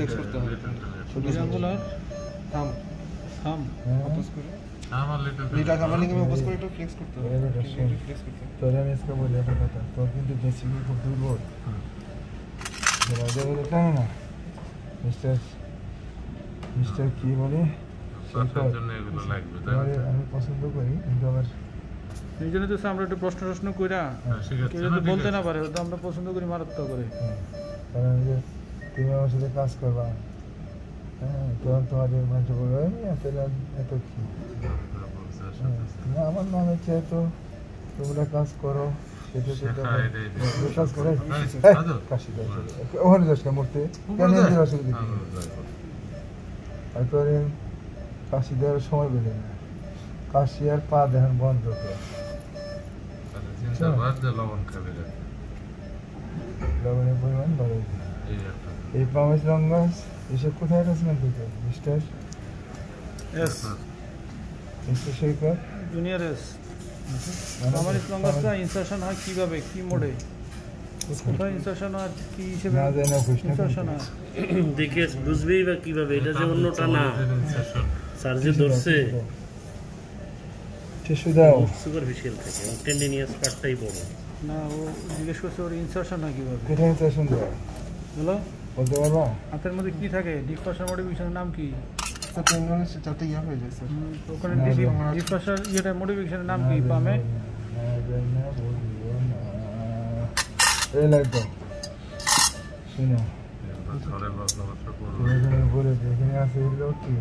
Flakes করতে হবে triangular থাম থাম वापस করে লিটার কামালিং এ वापस করে একটু ফ্লেক্স করতে হবে ফ্লেক্স করতে হবে তোর আমি इसका বলি একটা কথা তোর কিন্তু জেসিবি খুব দুর্বল যেটা যেটা জানো না মিস্টার কি বলে সেটার জন্য এগুলো লাগবে তাই আমি পছন্দ করি কিন্তু আবার এই জন্য তো আমরা একটু প্রশ্ন কইরা কেউ যদি বলতে না পারে তো আমরা পছন্দ করি মারাত্মক করে কারণ যে তুমি আমার সাথে কাজ করবা হ্যাঁ তখন তোমাদের মানুষ বলবে এত কি আমার নাম হচ্ছে তো তোমরা কাজ করো সেটা তো কাজ করে কাশি ওখানে যাস না মূর্তি কেন আসলে দেখি তারপরে কাশি দেওয়ার সময় পেলে না কাশি আর পা দেখান বন্ধ করে লবণের পরিমাণ বাড়াই এই পামেশ রঙ্গাস এসব কোথায় আসবেন থেকে mister mister Shekhar junior S আমার লঙ্গাসটা ইনসারশন হয় কিভাবে কি মোডে কোথায় ইনসারশন হয় কি হিসেবে না জানা ইনসারশন হয় দেখে বুঝবেই বা কিভাবে এটা যে অন্যটা না স্যার যে ধরছে টিস্যু দাও সুপারফিশিয়াল থাকে টেন্ডিনিয়াস পার্টটাই বড় না ও জিজ্ঞেস করছে ওর ইনসারশন হয় কিভাবে কোথায় ইনসারশন দাও বলো বলতে পারবা হাতের মধ্যে কি থাকে ডিফাসার মডিফিকেশনের নাম কি স্যার পেঙ্গনের সেটাতে ইয়া হয়ে যায় স্যার ওখানে ডিফাসার ইয়েটা মডিফিকেশনের নাম কি পামে এই লাগতো শুনো তুমি বলে যে এখানে আছে এগুলো কি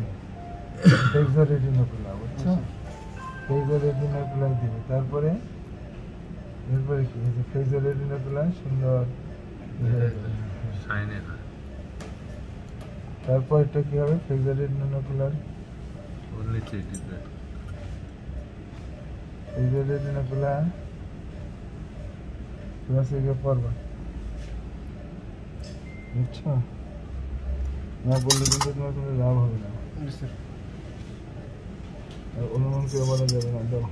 রেটিনোকুলা বুঝছো রেটিনোকুলা দিবে তারপরে এরপরে কি রেটিনোকুলা সুন্দর তারপর এটা কি হবে রেটিনোকুলার রেটিনোকুলা ক্লাস থেকে পড়বা বুঝছো না বললে কিন্তু তোমার কোনো লাভ হবে না অনুমান করে বলা যাবে না দাও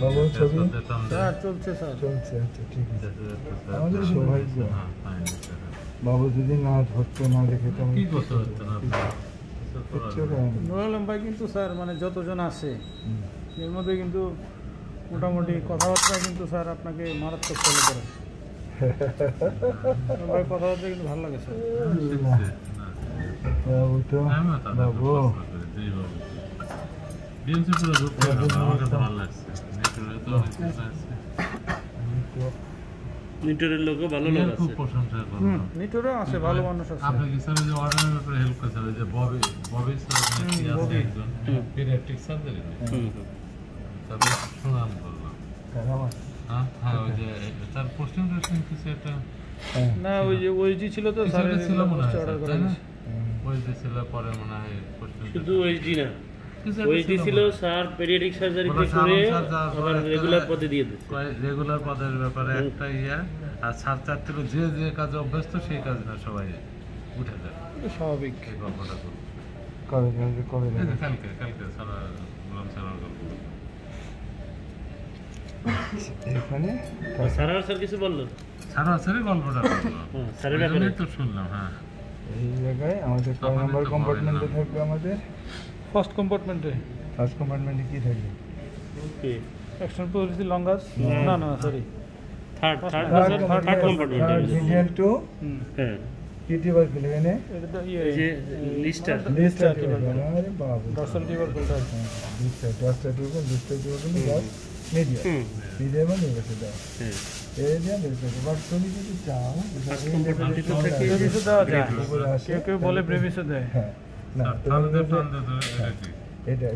বাবু ছবি চলছে স্যার চলছে আচ্ছা ঠিক আছে আমাদের সৌভাগ্য বাবু যদি না ধরতো না দেখে তো কি করতে হতো না নুরুল আলম ভাই কিন্তু স্যার মানে যতজন আছে এর মধ্যে কিন্তু মোটামুটি কথাবার্তা কিন্তু স্যার আপনাকে মারাত্মক ফলো করে ভাই কথাবার্তা কিন্তু ভালো লাগে স্যার বাবু তো বাবু নিটোরের লোকও ভালো লোক আছে খুব প্রশংসা করলাম নিটোরও আছে ভালো মানুষ আছে আপনি কি স্যার যে অর্ডারের ব্যাপারে হেল্প করেছেন যে ববি স্যার নাকি আছে একজন পেডিয়াট্রিক সার্জারি তারপর সুনাম করলাম হ্যাঁ ওই যে তার পোস্টিং কিছু একটা না ওই যে ওইজি ছিল তো স্যার ছিল মনে হয় অর্ডার করে ওইজি ছিল পরে মনে হয় পোস্টিং শুধু ওইজি না ওইজি ছিল স্যার পেডিয়াট্রিক সার্জারি করে আবার রেগুলার পদে দিয়ে দিচ্ছে রেগুলার পদের ব্যাপারে একটা ইয়া আর স্যার চার থেকে যে যে কাজে অভ্যস্ত সেই কাজ না সবাই উঠে যায় স্বাভাবিক এই গল্পটা করবো কালকে সারা গোলাম সারার গল্প এখানে স্যার কিছু বললো সারাসারি গল্পটা করলো স্যারের ব্যাপারে তো শুনলাম হ্যাঁ এই জায়গায় আমাদের কয় নাম্বার কম্পার্টমেন্টে থাকবে আমাদের ফার্স্ট কম্পার্টমেন্টে ফার্স্ট কম্পার্টমেন্টে কি থাকবে কি এক্সটার্নাল পলিসি লঙ্গাস না সরি থার্ড কম্পার্টমেন্ট ডিটেইল টু হ্যাঁ কিটি বার ফিল এনে এটা তো এই যে লিস্টার আরে বাবা ডর্সাল টিউবার ফিল্টার লিস্টার টিউবার বাস মিডিয়া মানে গেছে দাও এই যে দেখো বাট তুমি যদি চাও ব্রেভিসও দেওয়া যায় কেউ বলে ব্রেভিসও দেয় হ্যাঁ না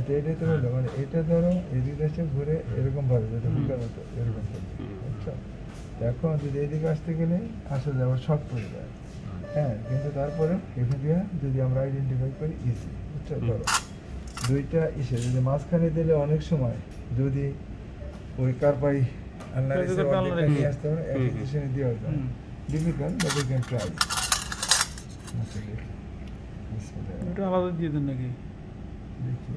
এটা তো হলো মানে এটা ধরো এদিকে এসে ঘুরে এরকম ভাবে যেটা বুকার মতো এরকম আচ্ছা এখন যদি এদিকে আসতে গেলে আসা যাওয়ার শর্ট পড়ে যায় হ্যাঁ কিন্তু তারপরে এফবিআই যদি আমরা আইডেন্টিফাই করি ইজি বুঝছো ধরো দুইটা ইসে যদি মাঝখানে দিলে অনেক সময় যদি ওই কারপাই আল্লাহ নিয়ে আসতে হবে অ্যাপ্লিকেশনে দেওয়া যায় difficult but you can try এটা আলাদা দিয়ে দেন নাকি দেখি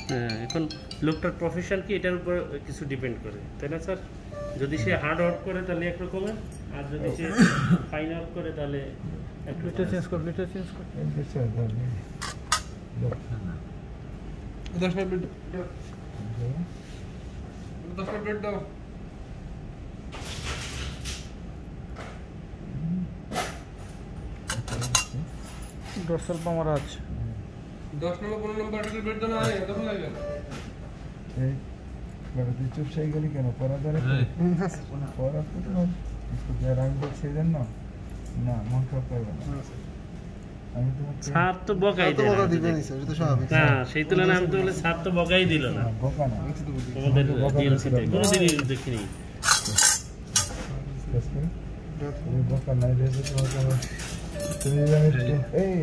হ্যাঁ এখন লোকটার প্রফেশন কি এটার উপর কিছু ডিপেন্ড করে, তাই না স্যার? যদি সে হার্ড ওয়ার্ক করে তাহলে এক রকমের, আর যদি সে ফাইন ওয়ার্ক করে তাহলে একটু লিটার চেঞ্জ কর, লিটার চেঞ্জ কর। 10 মিনিট ব্রেড দাও, 10 মিনিট ব্রেড দাও। ডর্সাল পামার আছে 10 নম্বর 15 নম্বর আর্টিকেল ব্রেড দাও না, তখন লাগবে। এই বাবা তুই চুপ সেই গেলি কেন? পড়া ধরে পড়া তো তোমার আমি বলছি এই জন্য না, মন খারাপ করবে না। আমি তোমাকে স্যার তো বকাই তো দেয় বকা না। দিবে না স্যার, এটা তো স্বাভাবিক। না, সেই তুলনায় আমি তো বলে স্যার তো বকাই দিল না বোকা না আমাদের ডিএলসিতে কোনোদিনই দেখিনি। তুমি বোকা নাই রেখে তোমাকে তুমি জানি এই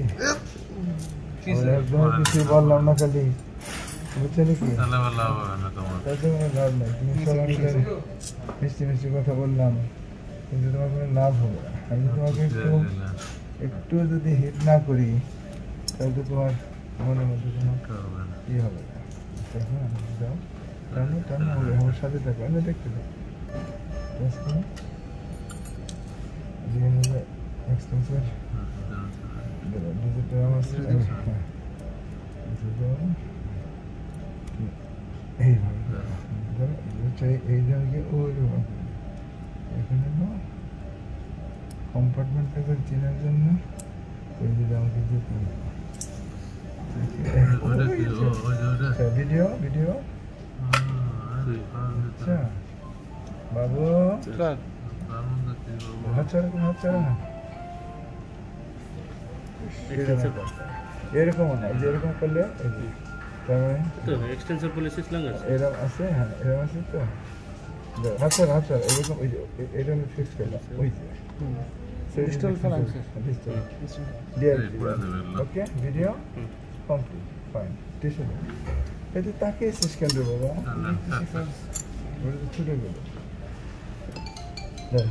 একদম কিছু বললাম না খালি, বুঝছো নাকি? তাহলে বলা হবে না তোমার। তাতে কোনো লাভ নাই। তুমি সবাই মিষ্টি মিষ্টি কথা বললাম, কিন্তু তোমার কোনো লাভ হবে না। আমি তোমাকে একটু যদি হিট না করি তাহলে তো তোমার মনের মধ্যে কোনো ই হবে না। হ্যাঁ যাও, টানো টানো, আমার সাথে থাকো, আমি দেখতে থাকো। এক্সটেন্সার ডিজিটাল আমার এইভাবে এই জায়গায় ওই এখানে কম্পার্টমেন্টটাকে চেনার জন্য ওই যদি আমাকে ভিডিও ভিডিও আচ্ছা বাবু হাত ছাড়া হাত ছাড়া না এরকম না, এই যে এরকম করলে তার মানে তো এক্সটেনশন পলিসিস লাগাস এরকম আছে, হ্যাঁ এরকম আছে তো হাত ছাড়া এরকম ওই যে এটা আমি ফিক্স করলাম ওই যে digital phalanx okay video complete fine টিশন এটা তাকে সিস্টেম দেবো বাবা ওটা তো ছুটে গেল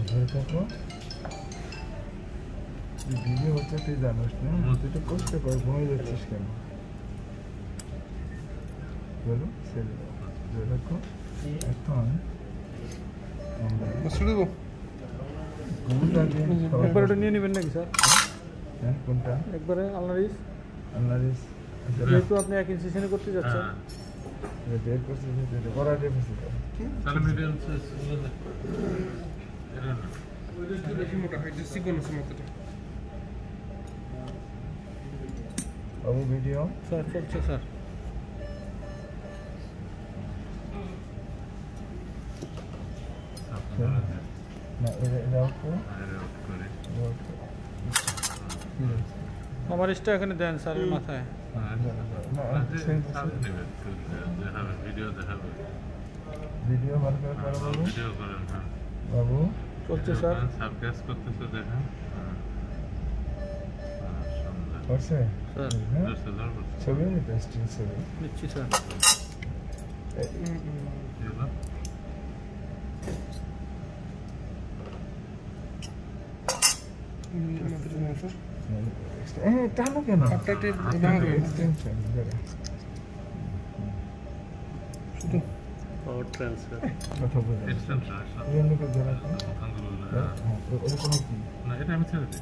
ধরে থাকো ভিডিও হচ্ছে তুই জানিস না, তুই তো করতে পার, ঘুমিয়ে যাচ্ছিস কেন? বলো ছেড়ে দাও, ধরে রাখো। এখন বসে দেবো। একবার ওটা নিয়ে নেবেন নাকি স্যার? হ্যাঁ কোনটা? একবারে আলনারিস, আলনারিস যেহেতু আপনি এক ইনসেশনে করতে যাচ্ছেন। ডেট করছে করা ডেট করছে তাহলে মিডিয়াম সাইজ এটা না ওইটা একটু বেশি মোটা হয়, যে চিকন আছে মাথাটা। বাবু ভিডিও স্যার চলছে স্যার। না এটা আউট করো, করে আমার ইস্টা এখানে দেন স্যারের মাথায়। ভিডিও দেখাবে, ভিডিও ভালো করে করো বাবু। ভিডিও করেন। হ্যাঁ বাবু চলছে স্যার। সাবকাজ করতেছে দেখা করছে স্যার হ্যাঁ ছবি নিতে স্টিল ছবি নিচ্ছি স্যার। টানো কেন? আপনারটা ভাঙবে। এক্সটেনশন পাওয়ার ট্রান্সফার কথা বলে এক্সটেনশন এগুলোকে ধরা ওরকম কি না, এটা আমি ছেড়ে দিই।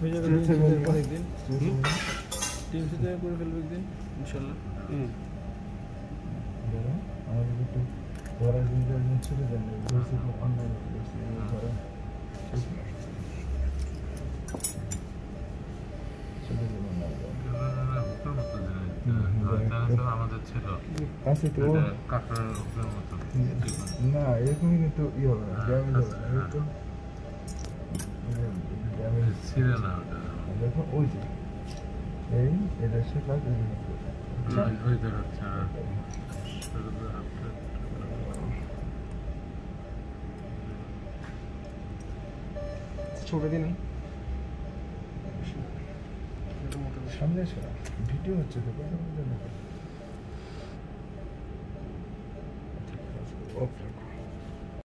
ভিডিওটা করে একদিন টিমসিতে করে ফেলবো একদিন ইনশাল্লাহ। আমাদের একটু ধরা জিনিস ছেড়ে দেন, অনলাইন ধরা চলে যাবেন না। আমাদের ছিল আছে তো কাঁকড়ার উপরের মতো না, এরকমই কিন্তু ই হবে না, ড্যামেজ হবে না। এই তো ড্যামেজ ছিল না ওটা। দেখো ওই যে এই এটা সে কাজ ওই দেখাচ্ছে ছোট দিন সামনে এসো, ভিডিও হচ্ছে তো কথা বলতে না। ওকে